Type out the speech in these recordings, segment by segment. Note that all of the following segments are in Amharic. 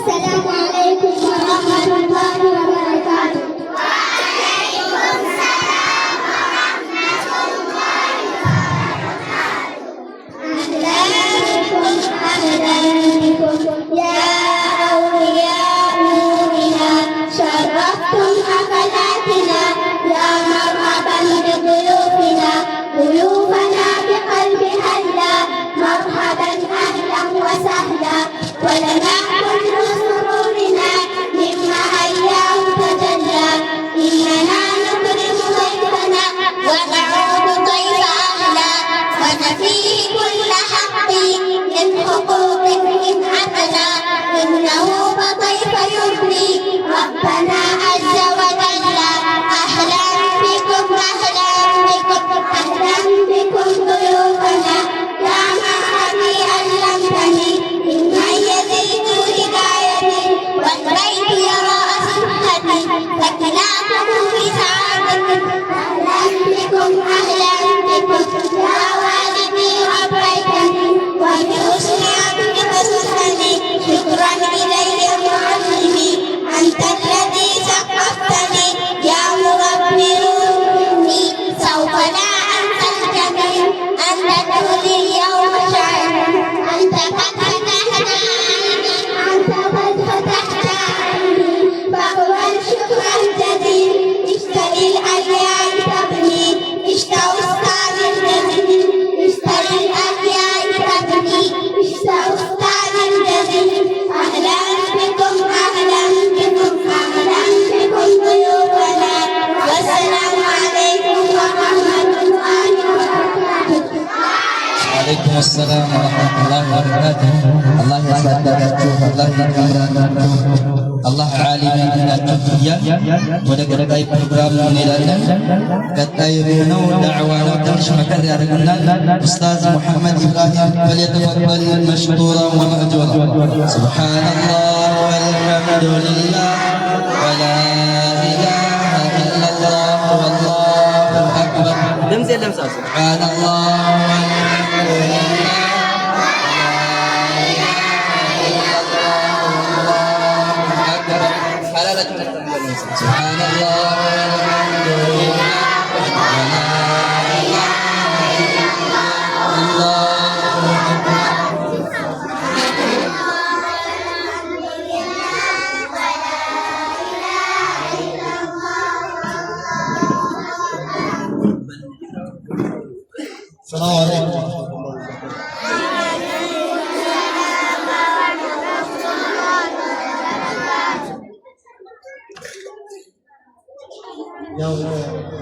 السلام عليكم ورحمة الله وبركاته. وعليكم السلام ورحمة الله وبركاته. أهلا بكم يا أولياء نورنا، شرفتم حفلاتنا، يا مرحبا بضيوفنا، ضيوفنا بقلب هلا، مرحبا أهلا وسهلا، ولنا كل سرورنا مما هياه تجلى، إننا نكرم ضيفنا ونعود ضيف أهلا، ونفيه كل حق من حقوقهم عدلا، إنه فضيف يبني ربنا عز وجل. أهلا بكم أهلا بكم أهلا بكم ضيوفنا، يا مرحبي علمتني ممن يزيد هدايتي، والبيت يرى صحتي سكناته بسعادتي. أهلا بكم أهلا بكم يا والدي ربيتني، وبحسن عطفك سستني، شكرا إلي معلمي، أنت الذي ثقفتني يا مربي روحي، سوف لا أنسى الجميل أنت تهدي اليوم شعرا، أنت قد فتحت عيني، أنت قد فتحت عيني، فاقبل شكرا جزيل، اشتري الألياء تبني، اشتري أستاذ الجزيل، اشتري الألياء تبني، اشتري أستاذ الجزيل. أهلا بكم أهلا بكم أهلا بكم ضيوفنا، والسلام عليكم ورحمة الله وبركاته. وعليكم السلام ورحمة الله وبركاته. الله ያሳደጋችሁ አላህ ይከብራችሁ አላህ ዓሊም ያድርጋችሁ እያልን ወደ ቀጣይ ፕሮግራም እንሄዳለን። ቀጣይ የሆነው ዳዕዋ ነው። ትንሽ መከር ያደርጉናል ኡስታዝ ሙሐመድ ኢብራሂም ፈሊተፈضل مشكورا ومأجورا. سبحان الله والحمد لله ولا إله إلا الله والله أكبر. سبحان الله والحمد لله سبحان الله والحمد لله ولا إله إلا الله أكبر. السلام عليكم.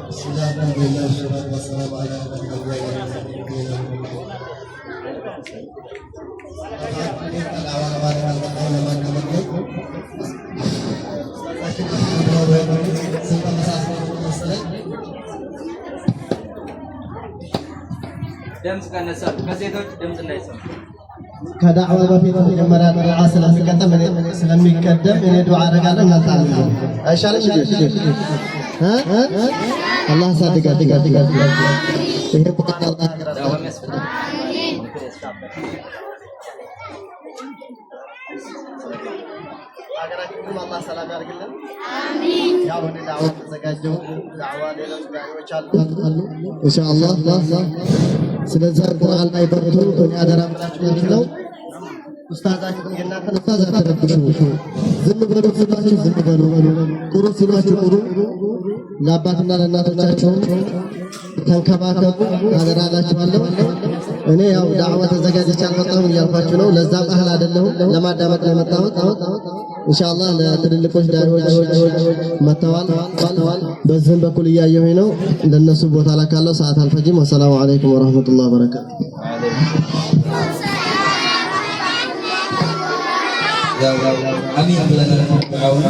بسم الله الحمد لله والصلاة والسلام على رسول الله ከዳዕዋ በፊት መጀመሪያ ዱዓ ስለሚቀደም እኔ ዱዓ አደርጋለሁ። እናንተ አይሻልም? አላህ ያሳድጋችሁ። ይሄ ቁርአን አላህ ሀገራችንን አላህ ሰላም ያድርግልን። አሚን። ያው ወደ ዳዕዋ ተዘጋጀው ዳዕዋ ሌሎች ዳዕዋዎች አሉ ኢንሻአላህ። ስለዚህ ቁርአን ላይ በርቱ። እኔ አደራ ብላችሁ ነው ኡስታዛችሁ የእናንተን ኡስታዝ አትረብሹ። ዝም በሉ ሲሏችሁ ዝም በሉ፣ ቁሩ ሲሏችሁ ቁሩ። ለአባትና ለእናቶቻችሁ ተንከባከቡ አደራ እላችኋለሁ። እኔ ያው ዳዕዋ ተዘጋጅቼ አልመጣሁም እያልኳችሁ ነው። ለዛም አህል አይደለሁም፣ ለማዳመጥ ነው የመጣሁት። ኢንሻአላህ ለትልልቆች ዳዕዋዎች መተዋል። በዚህም በኩል እያየሁኝ ነው። ለነሱ ቦታ ላካለው ሰዓት አልፈጅም። ወሰላሙ አለይኩም ወራህመቱላሂ ወበረካቱ። አሚን ብለን ዱዓውን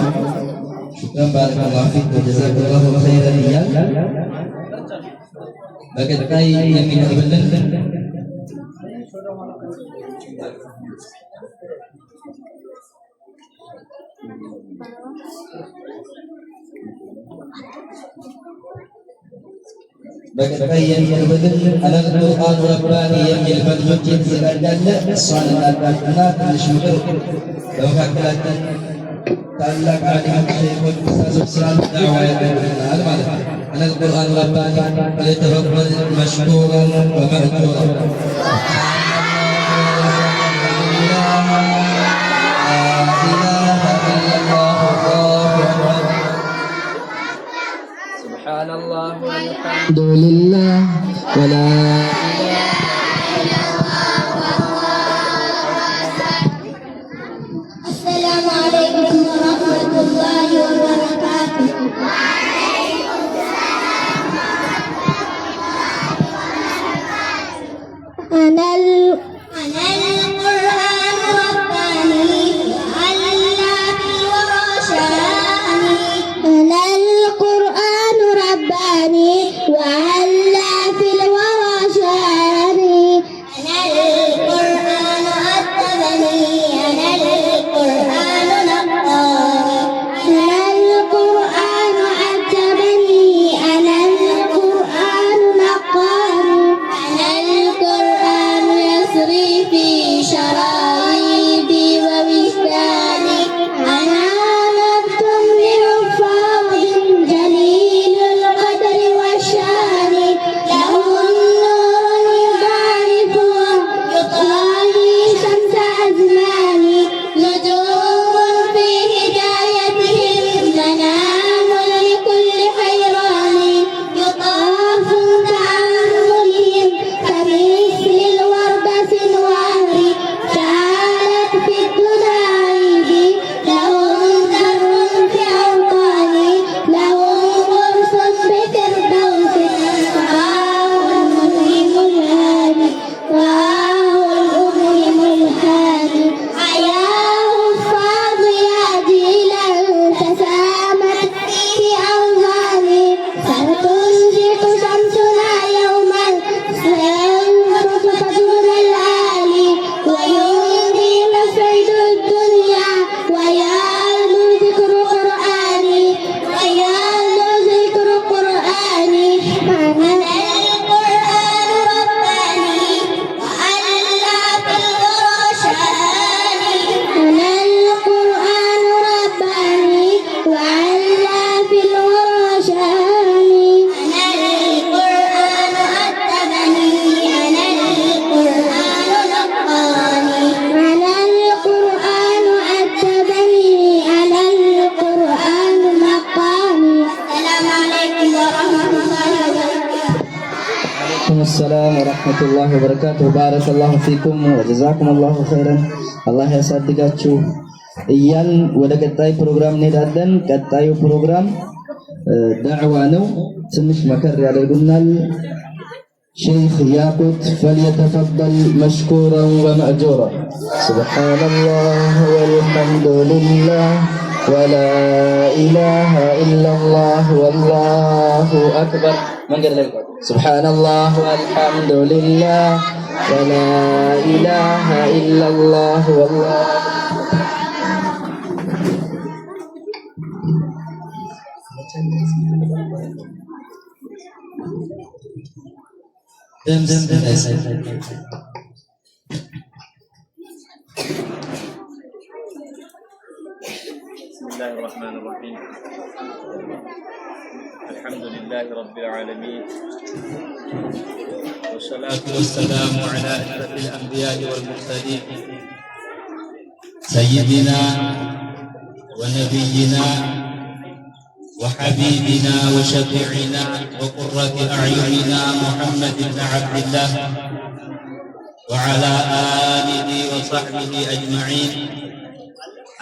ሹክራን ባረከላሁ ፊክ ወጀዛከላሁ ኸይረን እያል በቀጣይ የሚቀርብልን በቀጣይ የሚቀርብልን አልቁርአን ረባኒ የሚል በልጆች የተዘጋጃለ እሷን እናዳምጥና ትንሽ ምክር በመካከላችን ታላቅ ዓሊም ሸይኾች ኡስታዞች ስላሉ ዳዕዋ ያደርጉልናል ማለት ነው። أنا القرآن رباني فليتفضل مشكورا ومأجورا. سبحان الله والحمد لله ولا السلام عليكم ورحمة الله وبركاته. أنا القرآن رباني وعلى في الورى شاني. أنا القرآن رباني وعلى في الورى شاني. أنا القرآن أدبني. أنا القرآن نقاني. أنا القرآن أدبني. أنا القرآن نقاني. أنا القرآن يسري في شرايبي ووجداني. أنا نبت لحفاظ جليل القدر والشان. له النور يضاعف يطالي شمس أزماني. نجوم في هدايتهم منام لكل حيران. يطاف تأملهم كمثل الورد سنواري. سالت في الدنا عيدي. لهم در في أوطاني. لهم غرس بفردوس. وآه الملهم الهادي. وآه الملهم الهادي. حياه الفاضي عديلا تسامت في أوزاني. ستنشق شمسنا يوما سينبت فجر الآلي. ويمضي مسعد الدنيا ويعلو ذكر قرآني. ويعلو ذكر قرآني. أنا القرآن رباني وعلى في الورى شاني. أنا القرآن رباني وعلى في الورى شاني. أنا القرآن أدبني. أنا القرآن نقاني. أنا القرآن أدبني. أنا القرآن نقاني. السلام عليكم ورحمة الله وبركاته. عليكم السلام ورحمة الله وبركاته. بارك الله فيكم وجزاكم الله خيرا. الله ያሳድጋችሁ እያል ወደ ቀጣይ ፕሮግራም እንሄዳለን። ቀጣዩ ፕሮግራም ዳዕዋ ነው። ትንሽ መከር ያደርጉናል ሼኽ ያቁት فليتفضل مشكورا ومأجورا. سبحان الله والحمد لله ولا إله إلا الله والله أكبر. من قال لك سبحان الله والحمد لله ولا إله إلا الله والله. بسم الله الرحمن الرحيم. الحمد لله رب العالمين والصلاة والسلام على أشرف الأنبياء والمرسلين سيدنا ونبينا وحبيبنا وشفيعنا وقرة أعيننا محمد بن عبد الله وعلى آله وصحبه أجمعين.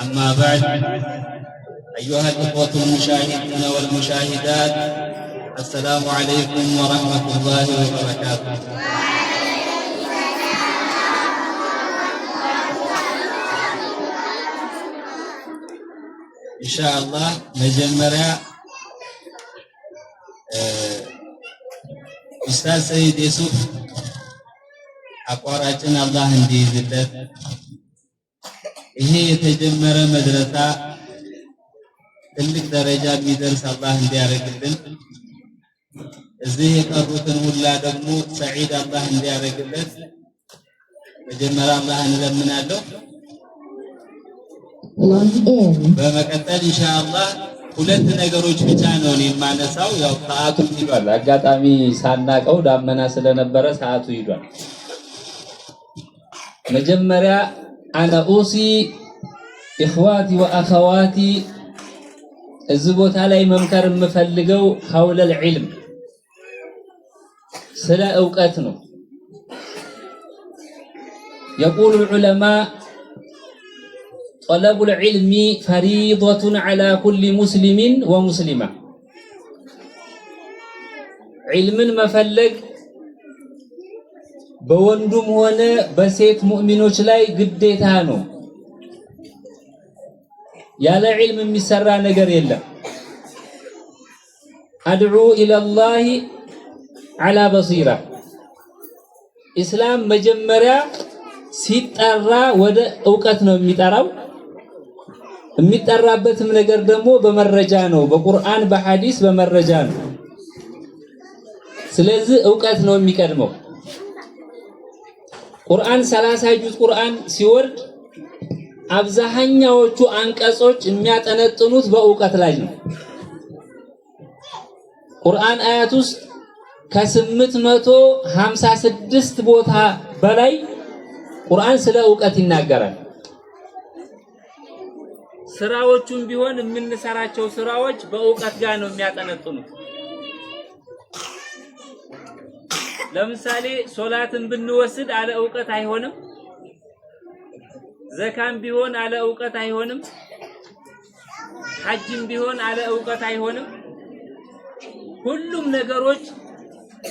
أما بعد، أيها الإخوة المشاهدين والمشاهدات، السلام عليكم ورحمة الله وبركاته. إن شاء الله مجمرة أستاذ سيد يوسف أقواراتنا الله انديزلت ይሄ የተጀመረ መድረሳ ትልቅ ደረጃ የሚደርስ አላህ እንዲያረግልን፣ እዚህ የቀሩትን ሁላ ደግሞ ሰዒድ አላህ እንዲያረግልን መጀመሪያ አላህን እለምናለሁ። በመቀጠል ኢንሻአላህ ሁለት ነገሮች ብቻ ነው የማነሳው። ያው ሰዓቱ ይዟል። አጋጣሚ ሳናቀው ዳመና ስለነበረ ሰዓቱ ይዟል። መጀመሪያ አና ኡሲ ኢኽዋቲ ወአኸዋቲ እዚህ ቦታ ላይ መምከር የምፈልገው ሐውለል ዒልም ስለ እውቀት ነው። يقول العلماء طلب العلم فريضة على كل مسلم ومسلمة. علم مفلق بوندم هنا بسيت مؤمنوش لاي قديتها نو يا لا علم مسرى نقر يلا. أدعو إلى الله على بصيرة. إسلام مجمرة ሲጣራ ወደ ዕውቀት ነው የሚጣራው። የሚጣራበትም ነገር ደግሞ በመረጃ ነው፣ በቁርአን በሐዲስ በመረጃ ነው። ስለዚህ ዕውቀት ነው የሚቀድመው። ቁርአን 30 ጁዝ ቁርአን ሲወርድ አብዛኛዎቹ አንቀጾች የሚያጠነጥኑት በዕውቀት ላይ ነው። ቁርአን አያት ውስጥ ከ856 ቦታ በላይ ቁርአን ስለ ዕውቀት ይናገራል። ስራዎቹም ቢሆን የምንሰራቸው ስራዎች በዕውቀት ጋር ነው የሚያጠነጥኑት። ለምሳሌ ሶላትን ብንወስድ አለ ዕውቀት አይሆንም። ዘካም ቢሆን አለ ዕውቀት አይሆንም። ሐጅም ቢሆን አለ ዕውቀት አይሆንም። ሁሉም ነገሮች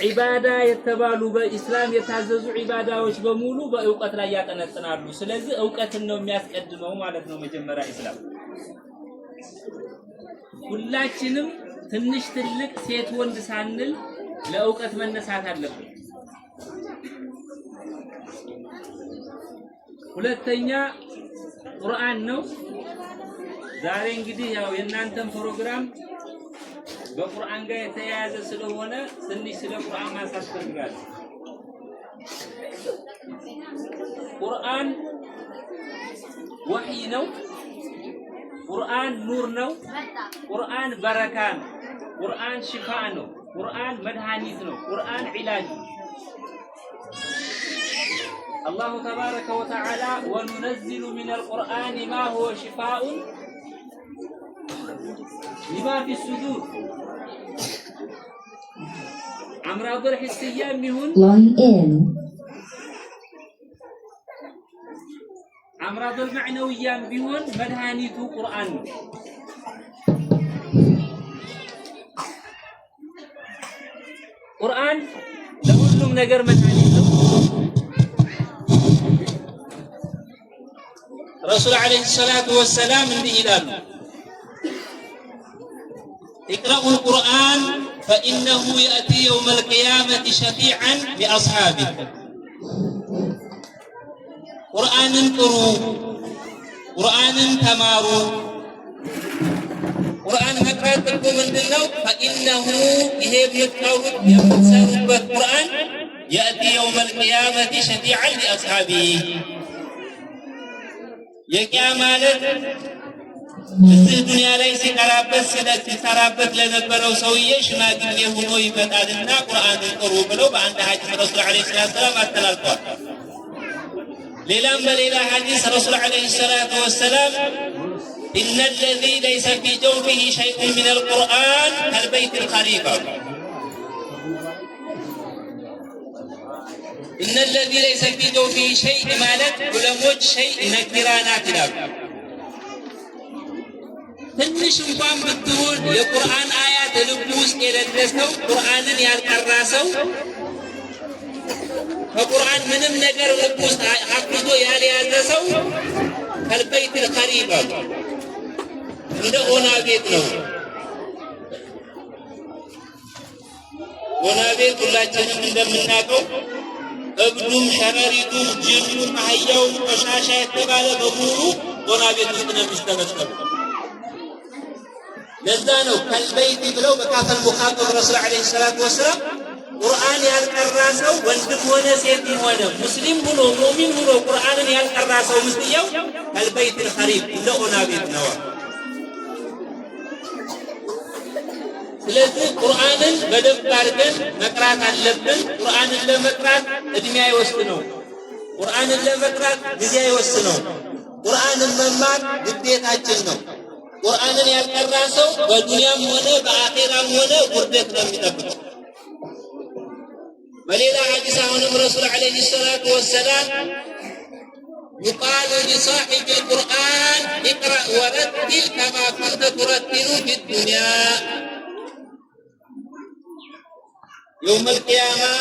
ዒባዳ የተባሉ በኢስላም የታዘዙ ዒባዳዎች በሙሉ በዕውቀት ላይ ያጠነጥናሉ። ስለዚህ ዕውቀትን ነው የሚያስቀድመው ማለት ነው መጀመሪያ ኢስላም። ሁላችንም ትንሽ ትልቅ ሴት ወንድ ሳንል ለዕውቀት መነሳት አለብን። ሁለተኛ ቁርአን ነው። ዛሬ እንግዲህ ያው የእናንተን ፕሮግራም በቁርአን ጋር የተያያዘ ስለሆነ ትንሽ ስለ ቁርአን ማንሳት ፈልጋለሁ። ቁርአን ወህይ ነው። ቁርአን ኑር ነው። ቁርአን በረካ ነው። ቁርአን ሽፋ ነው። ቁርአን መድኃኒት ነው። ቁርአን ዒላጅ ነው። አላሁ ተባረከ ወተዓላ ወኑነዚሉ ሚነል ቁርአን ማ ሁወ ሽፋኡን ሊማ ፊሱዱር አምራድ الحسية የሚሆን አምራድ المعنوية ቢሆን መድኃኒቱ ቁርአን ነው። ቁርአን ለሁሉም ነገር መድኃኒት ነው። ረሱል አለይሂ ሰላቱ ወሰላም እንዲህ ይላሉ اقرأوا القرآن فإنه يأتي يوم القيامة شفيعا لأصحابه. قرآن قروا قرآن تماروا قرآن مقرأتكم من دلو فإنه يهب يتقوت يمسر بالقرآن يأتي يوم القيامة شفيعا لأصحابه. يكامالت እዚህ ዱንያ ላይ ሲሰራበት ለነበረው ሰውዬ ሽማግሌ ሆኖ ይመጣልና ቁርአንን ቅሩ ብለው በአንድ ሐዲስ ረሱል አለይሂ ሰላም አስተላልፈዋል። ሌላም በሌላ ሐዲስ ረሱል አለይሂ ሰላቱ ወሰላም إن الذي ليس في جوفه شيء من القرآن كالبيت الخريف. إن الذي ليس في جوفه شيء مالت ولموج شيء نكرانات له ትንሽ እንኳን ብትሆን የቁርአን አያት ልብ ውስጥ የሌለሰው ቁርአንን ያልቀራ ሰው ከቁርአን ምንም ነገር ልብ ውስጥ አክቶ ያልያዘ ሰው ከልበይት الخريف እንደ ኦና ቤት ነው። ኦና ቤት ሁላችንም እንደምናውቀው እብዱም ሸረሪቱም ጅኑም አህያውም ቆሻሻ የተባለ በሙሉ ኦና ቤት ውስጥ ነው የሚስተበሰበው። ለዛ ነው ከልበይት ብለው በካፈል ሙኻጠብ ረሱል አለይሂ ሰላቱ ወሰላም ቁርአን ያልቀራ ሰው ወንድም ሆነ ሴትም ሆነ ሙስሊም ሆኖ ሙእሚን ሆኖ ቁርአንን ያልቀራ ሰው ምትየው ከልበይት الخريب እንደ ኦና ቤት ነው። ስለዚህ ቁርአንን በደንብ አድርገን መቅራት አለብን። ቁርአንን ለመቅራት እድሜ አይወስድ ነው። ቁርአንን ለመቅራት ጊዜ አይወስድ ነው። ቁርአንን መማር ግዴታችን ነው። ቁርአንን ያልቀራ ሰው በዱንያም ሆነ በአኺራም ሆነ ውርደት ነው የሚጠብቀው። በሌላ ሐዲስ አሁንም ረሱል ዓለይሂ ሰላቱ ወሰላም يقال لصاحب القرآن اقرأ ورتل كما كنت ترتل في الدنيا يوم القيامة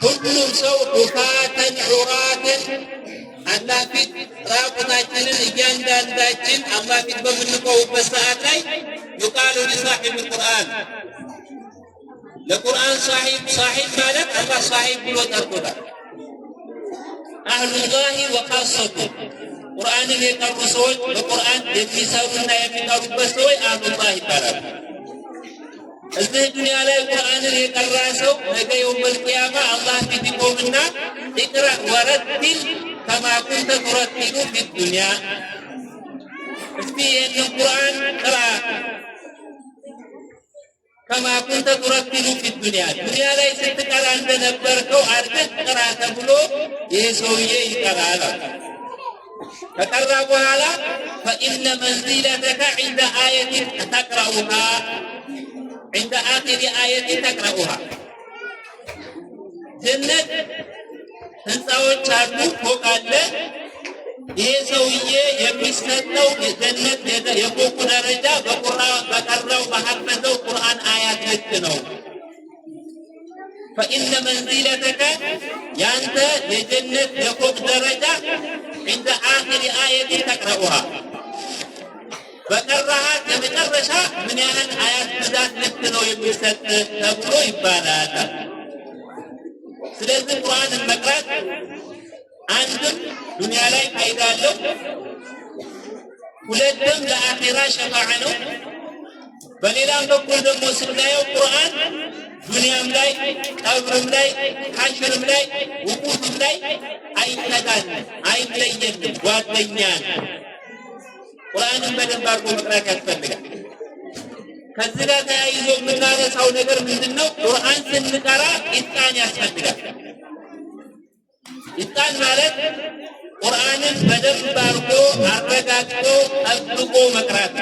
ሁሉም ሰው ሑፋተን ዑራተን አላህ ፊት ራቁታችንን እያንዳንዳችን አላህ ፊት በምንቆምበት ሰዓት ላይ يقال لصاحب القرآن ለቁርአን ሳሒብ ማለት አላህ ሳሒብ ብሎ ጠርቶታል። አህሉላሂ ወኻሰቱ ቁርአንን የቀሩ ሰዎች በቁርአን የሚሰሩና የሚቀሩበት ሰዎች አህሉላህ ይባላሉ። እዚህ ዱንያ ላይ ቁርአንን የቀራ ሰው ነገ የውመል ቂያማ አላህ ፊት ይቆምና ኢቅራ ወረቲል ከማ ኩንተ ቱረቲሉ ፊ ዱንያ፣ እስቲ ይህንን ቁርአን ቅራ ከማ ኩንተ ቱረቲሉ ፊ ዱንያ፣ ዱንያ ላይ ስትቀራ እንደነበርከው አድርገህ ቅራ ተብሎ ይህ ሰውዬ ይቀራል። ከቀራ በኋላ ፈኢነ መንዚለተከ ዒንደ አየትን ተቅረኡሃ عند آخر آية تقرأها ጀነት ህንፃዎች አሉ፣ ፎቅ አለ። ይህ ሰውዬ የሚሰጠው ጀነት የፎቁ ደረጃ በቀራው በሐፈዘው ቁርአን አያት ልክ ነው። ፈኢነ መንዚለተከ ያንተ የጀነት የፎቅ ደረጃ عند آخر آية تقرأها በቀራሃት የመጨረሻ ምን ያህል አያት ብዛት ልክ ነው የሚሰጥ ተብሎ ይባላል። ስለዚህ ቁርአንን መቅራት አንድም ዱንያ ላይ ፋይዳ አለው፣ ሁለትም ለአኺራ ሸፋዓ ነው። በሌላም በኩል ደግሞ ስናየው ቁርአን ዱንያም ላይ ቀብርም ላይ ሐሽርም ላይ ውቁፍም ላይ አይተጋል፣ አይለየንም፣ ጓደኛ ነው። ቁርአንን በደንብ አድርጎ መቅራት ያስፈልጋል። ከዚህ ጋር ተያይዞ የምናነሳው ነገር ምንድነው? ቁርአን ስንቀራ ኢትቃን ያስፈልጋል። ኢትቃን ማለት ቁርአንን በደንብ አድርጎ አረጋግጦ ጠብቆ መቅራት።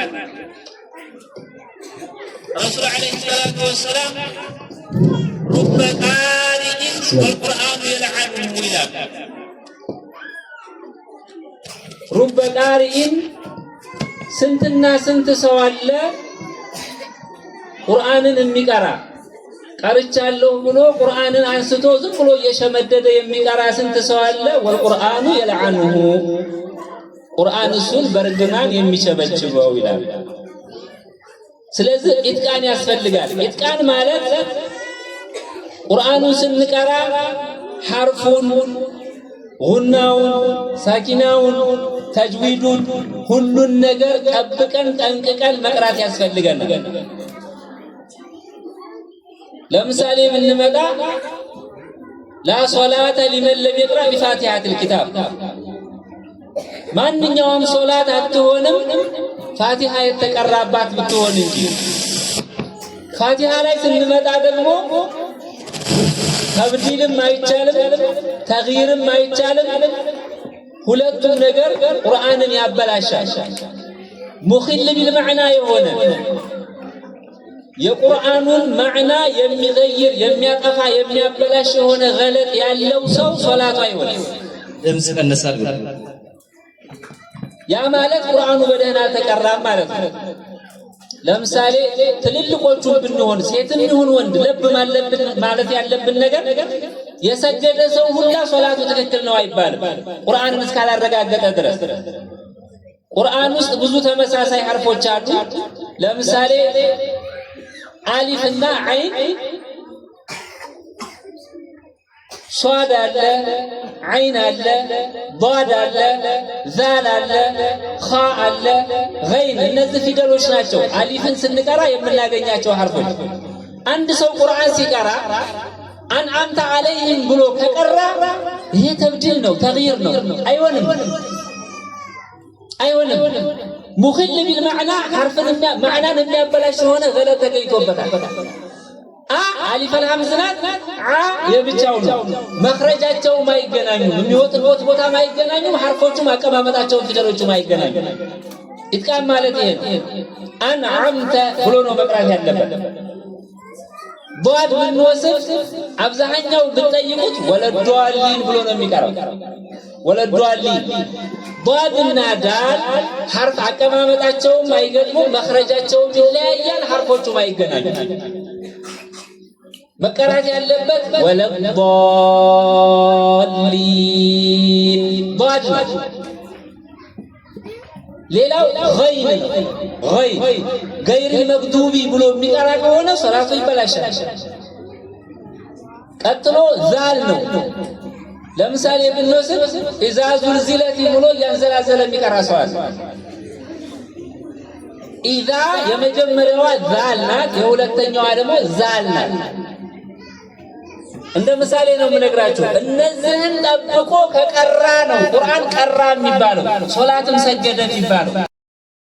ረሱል ዓለይሂ ሰላቱ ወሰላም ሩበ ቃሪኢን ወልቁርአኑ የልዐኑሁ ይላል። ሩበ ቃሪኢን ስንትና ስንት ሰው አለ ቁርአንን የሚቀራ ቀርቻለሁ ብሎ ቁርአንን አንስቶ ዝም ብሎ እየሸመደደ የሚቀራ ስንት ሰው አለ። ወልቁርአኑ የልዐኑሁ ቁርአን እሱን በርግማን የሚቸበችበው ይላል። ስለዚህ ኢትቃን ያስፈልጋል። ኢትቃን ማለት ቁርአኑን ስንቀራ ሐርፉን፣ ጉናውን፣ ሳኪናውን፣ ተጅዊዱን ሁሉን ነገር ጠብቀን ጠንቅቀን መቅራት ያስፈልገናል። ለምሳሌ ብንመጣ ላ ሶላተ ሊመን ለም የቅራ ቢፋቲሐቲል ኪታብ፣ ማንኛውም ሶላት አትሆንም ፋቲሃ የተቀራባት ብትሆን እንጂ። ፋቲሃ ላይ ስንመጣ ደግሞ ተብዲልም አይቻልም ተግይርም አይቻልም። ሁለቱም ነገር ቁርአንን ያበላሻል። ሙኺል ቢልማዕና የሆነ የቁርአኑን ማዕና የሚገይር የሚያጠፋ የሚያበላሽ የሆነ ገለጥ ያለው ሰው ሶላቱ አይሆንም። ድምጽ ቀነሳል። ያ ማለት ቁርአኑ በደህና አልተቀራም ማለት ነው። ለምሳሌ ትልልቆቹን ብንሆን ሴትም ይሁን ወንድ ለብ ማለት ያለብን ነገር የሰገደ ሰው ሁላ ሶላቱ ትክክል ነው አይባልም፣ ቁርአንን እስካላረጋገጠ ድረስ። ቁርአን ውስጥ ብዙ ተመሳሳይ ሐርፎች አሉ። ለምሳሌ አሊፍና አይን፣ ሷድ አለ፣ አይን አለ፣ ዷድ አለ፣ ዛል አለ፣ ኻ አለ፣ ገይን። እነዚህ ፊደሎች ናቸው አሊፍን ስንቀራ የምናገኛቸው ሐርፎች። አንድ ሰው ቁርአን ሲቀራ አንዓምተ አለይህም ብሎ ከቀራ ይሄ ተብዲል ነው፣ ተግይር ነው። አይሆንም። ሙኽል ቢልማዕና ሐርፍን ማዕናን የሚያበላሽ ሆነ ገለጥ ተገኝቶበታል። አሊፈል ሐምዝናት የብቻው ነው። መኽረጃቸው ማይገናኙ፣ የሚወጡበት ቦታ ማይገናኙ፣ ሐርፎቹ አቀማመጣቸው ፊደሎቹ ማይገናኙ። ኢትቃን ማለት ይሄ አንዓምተ ብሎ ነው መቅራት ያለበት። ዷድ ብንወስድ አብዛኛው ብትጠይቁት ወለዷሊን ብሎ ነው የሚቀረው። ወለዷሊን ዷድና ዳል ሐርፍ አቀማመጣቸውም አይገጥሙም፣ መኽረጃቸውም ይለያያል፣ ሐርፎቹም አይገናኙም። መቀራት ያለበት ወለዷሊን ዷድ። ሌላው ገይን ገይሪል መግዱቢ ብሎ የሚቀራ ከሆነ ሶላቱ ይበላሻል። ቀጥሎ ዛል ነው። ለምሳሌ ብንወስድ ኢዛ ዙልዚለት ብሎ ያንዘላዘለ የሚቀራ ሰው አለ። ኢዛ የመጀመሪያዋ ዛል ናት፣ የሁለተኛዋ ደግሞ ዛል ናት። እንደ ምሳሌ ነው የምነግራችሁ። እነዚህን ጠብቆ ከቀራ ነው ቁርአን ቀራ የሚባለው፣ ሶላትም ሰገደ የሚባለው።